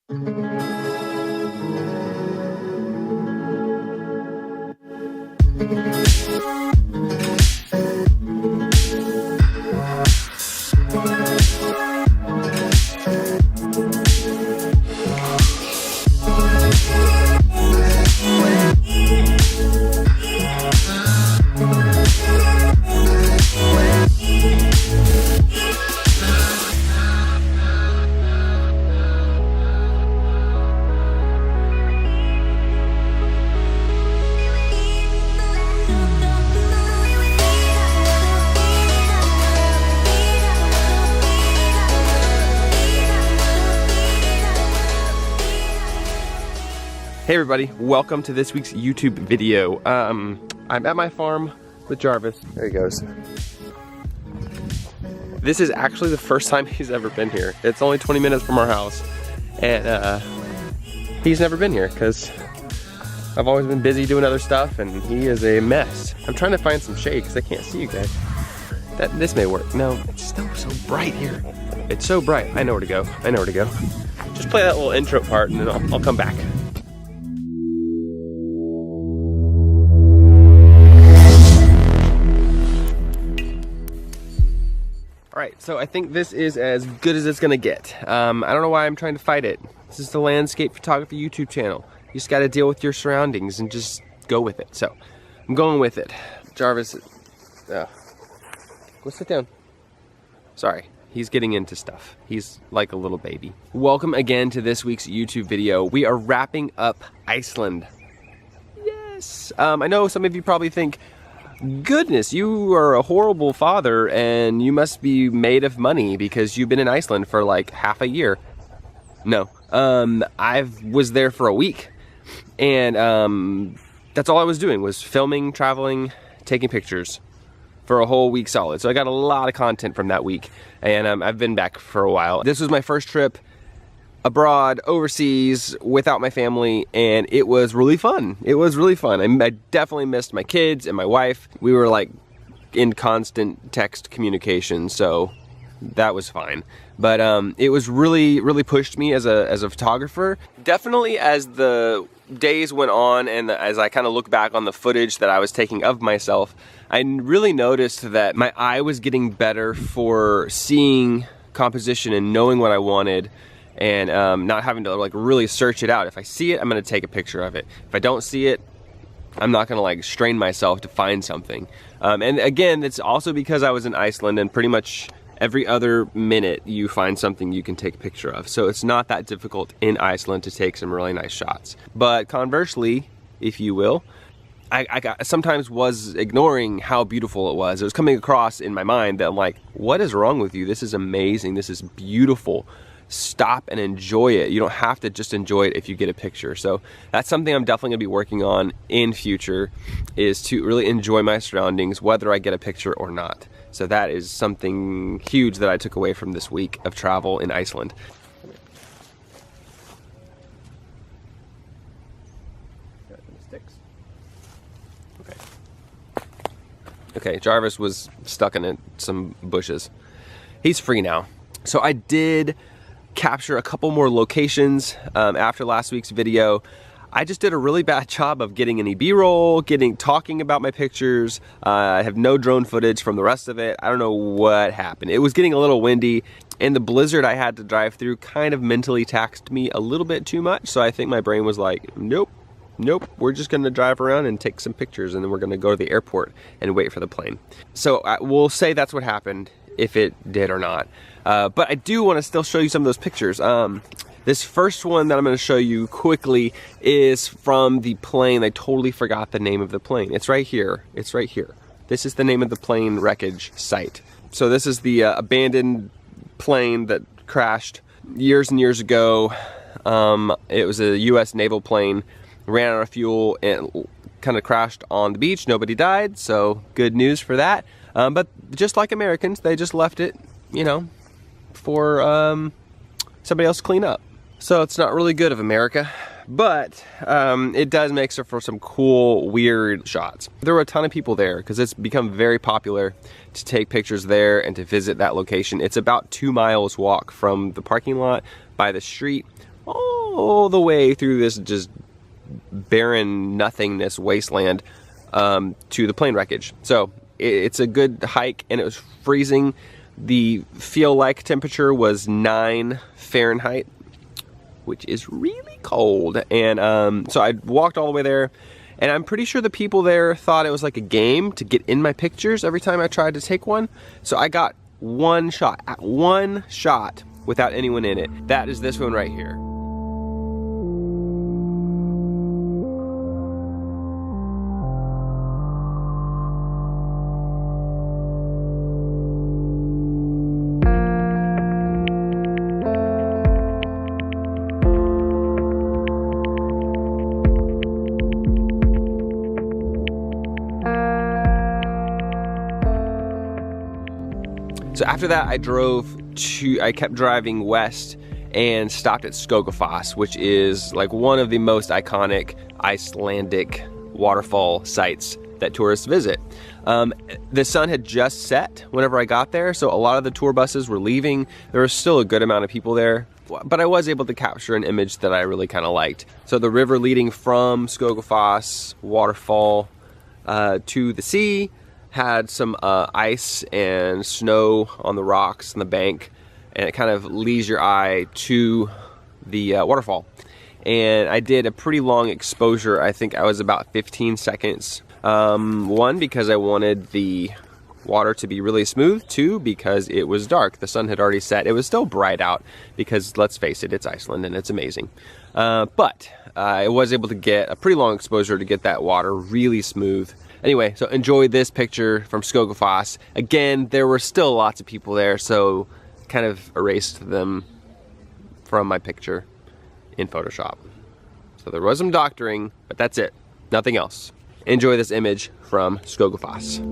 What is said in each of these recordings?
Hey everybody, welcome to this week's YouTube video. I'm at my farm with Jarvis. There he goes. This is actually the first time he's ever been here. It's only 20 minutes from our house, and he's never been here because I've always been busy doing other stuff, and he is a mess. I'm trying to find some shade because I can't see you guys. This may work. No, it's still so bright here. It's so bright. I know where to go. I know where to go. Just play that little intro part, and then I'll come back. Alright, so I think this is as good as it's gonna get. I don't know why I'm trying to fight it. This is the landscape photography YouTube channel. You just gotta deal with your surroundings and just go with it. So, I'm going with it. Jarvis, go sit down. Sorry, he's getting into stuff. He's like a little baby. Welcome again to this week's YouTube video. We are wrapping up Iceland. Yes! I know some of you probably think, goodness, you are a horrible father and you must be made of money because you've been in Iceland for like half a year. No, I was there for a week, and that's all I was doing was filming, traveling, taking pictures for a whole week solid. So I got a lot of content from that week, and I've been back for a while. This was my first trip abroad, overseas, without my family, and it was really fun. It was really fun. I definitely missed my kids and my wife. We were like in constant text communication, so that was fine. But it was really pushed me as a photographer. Definitely as the days went on and as I kind of look back on the footage that I was taking of myself, I really noticed that my eye was getting better for seeing composition and knowing what I wanted, and not having to like really search it out. If I see it, I'm gonna take a picture of it. If I don't see it, I'm not gonna like strain myself to find something. And again, it's also because I was in Iceland, and pretty much every other minute you find something you can take a picture of. So it's not that difficult in Iceland to take some really nice shots. But conversely, if you will, I sometimes was ignoring how beautiful it was. It was coming across in my mind that I'm like, what is wrong with you? This is amazing, this is beautiful. Stop and enjoy it. You don't have to just enjoy it if you get a picture. So that's something I'm definitely gonna be working on in future, is to really enjoy my surroundings whether I get a picture or not. So that is something huge that I took away from this week of travel in Iceland. Okay, Jarvis was stuck in some bushes. He's free now. So I did capture a couple more locations after last week's video. I just did a really bad job of getting any B-roll, talking about my pictures. I have no drone footage from the rest of it. I don't know what happened. It was getting a little windy, and the blizzard I had to drive through kind of mentally taxed me a little bit too much. So I think my brain was like, nope, we're just gonna drive around and take some pictures, and then we're gonna go to the airport and wait for the plane. So we'll say that's what happened, if it did or not. But I do want to still show you some of those pictures. This first one that I'm going to show you quickly is from the plane. I totally forgot the name of the plane. It's right here. It's right here. This is the name of the plane wreckage site. So this is the abandoned plane that crashed years and years ago. It was a US naval plane, ran out of fuel and kind of crashed on the beach. Nobody died, so good news for that. But just like Americans, they just left it, you know, for somebody else to clean up. So it's not really good of America, but it does make for some cool, weird shots. There were a ton of people there because it's become very popular to take pictures there and to visit that location. It's about 2 miles walk from the parking lot by the street all the way through this just barren nothingness wasteland to the plane wreckage. So it's a good hike, and it was freezing. The feel-like temperature was 9 Fahrenheit, which is really cold. And so I walked all the way there, and I'm pretty sure the people there thought it was like a game to get in my pictures every time I tried to take one. So I got one shot without anyone in it. That is this one right here. So after that, I kept driving west and stopped at Skogafoss, which is like one of the most iconic Icelandic waterfall sites that tourists visit. The sun had just set whenever I got there, so a lot of the tour buses were leaving. There was still a good amount of people there, but I was able to capture an image that I really kind of liked. So the river leading from Skogafoss waterfall to the sea had some ice and snow on the rocks and the bank, and it kind of leads your eye to the waterfall. And I did a pretty long exposure. I think I was about 15 seconds. One, because I wanted the water to be really smooth. Two, because it was dark. The sun had already set. It was still bright out because, let's face it, it's Iceland and it's amazing. But I was able to get a pretty long exposure to get that water really smooth. Anyway, so enjoy this picture from Skogafoss. Again, there were still lots of people there, so kind of erased them from my picture in Photoshop. So there was some doctoring, but that's it. Nothing else. Enjoy this image from Skogafoss.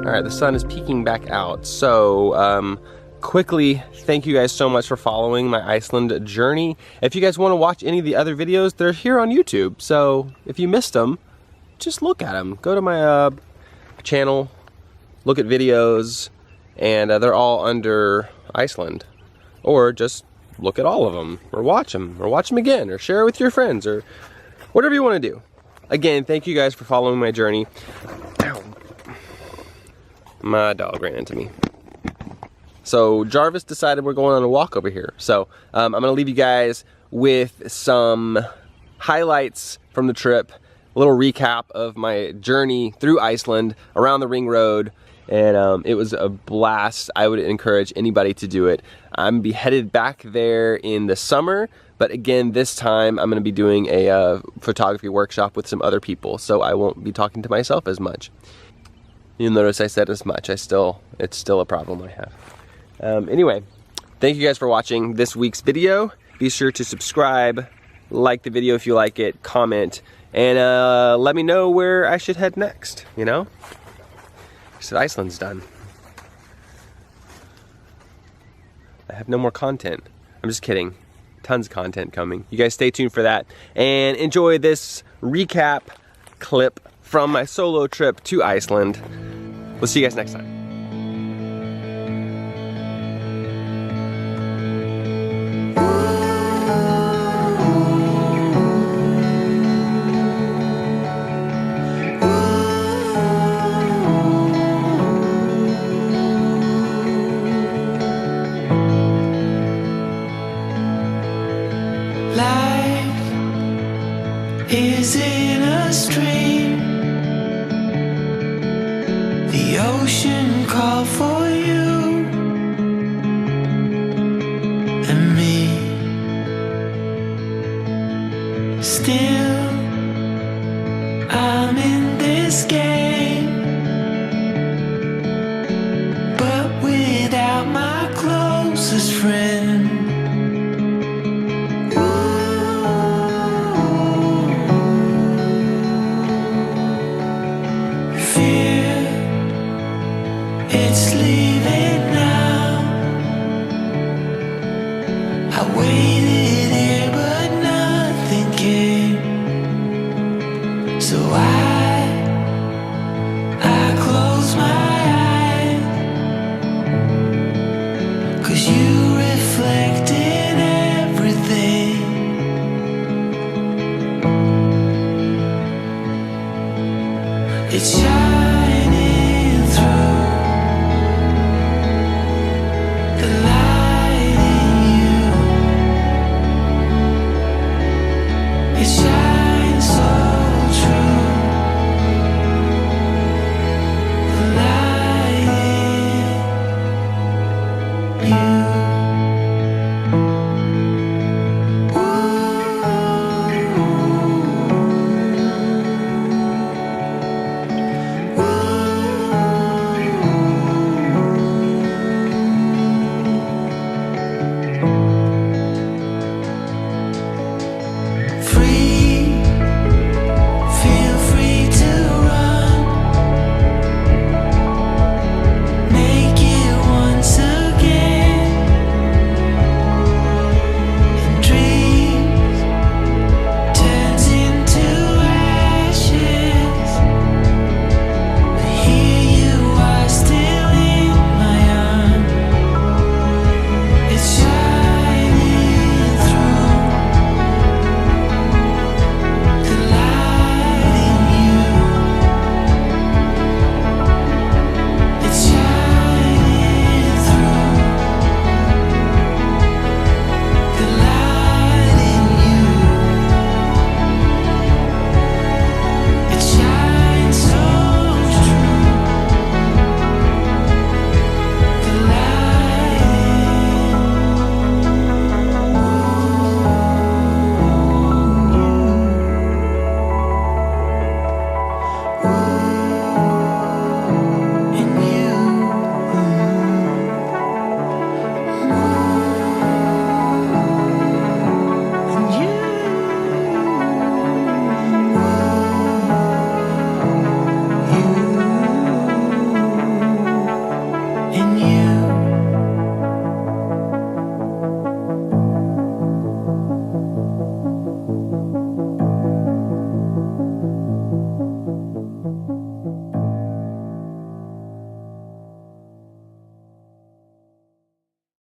Alright, the sun is peeking back out, so quickly, thank you guys so much for following my Iceland journey. If you guys want to watch any of the other videos, they're here on YouTube, so if you missed them, just look at them. Go to my channel, look at videos, and they're all under Iceland. Or just look at all of them, or watch them again, or share it with your friends, or whatever you want to do. Again, thank you guys for following my journey. Ow. My dog ran into me. So Jarvis decided we're going on a walk over here. So I'm gonna leave you guys with some highlights from the trip, a little recap of my journey through Iceland, around the ring road, and it was a blast. I would encourage anybody to do it. I'm gonna be headed back there in the summer, but again, this time I'm gonna be doing a photography workshop with some other people, so I won't be talking to myself as much. You'll notice I said as much. It's still a problem I have. Anyway, thank you guys for watching this week's video. Be sure to subscribe, like the video if you like it, comment, and let me know where I should head next, you know? I said Iceland's done. I have no more content. I'm just kidding. Tons of content coming. You guys stay tuned for that, and enjoy this recap clip from my solo trip to Iceland. We'll see you guys next time. Life is in a stream. The ocean called for you and me. Still, I'm in this game, but without my closest friend. It shines.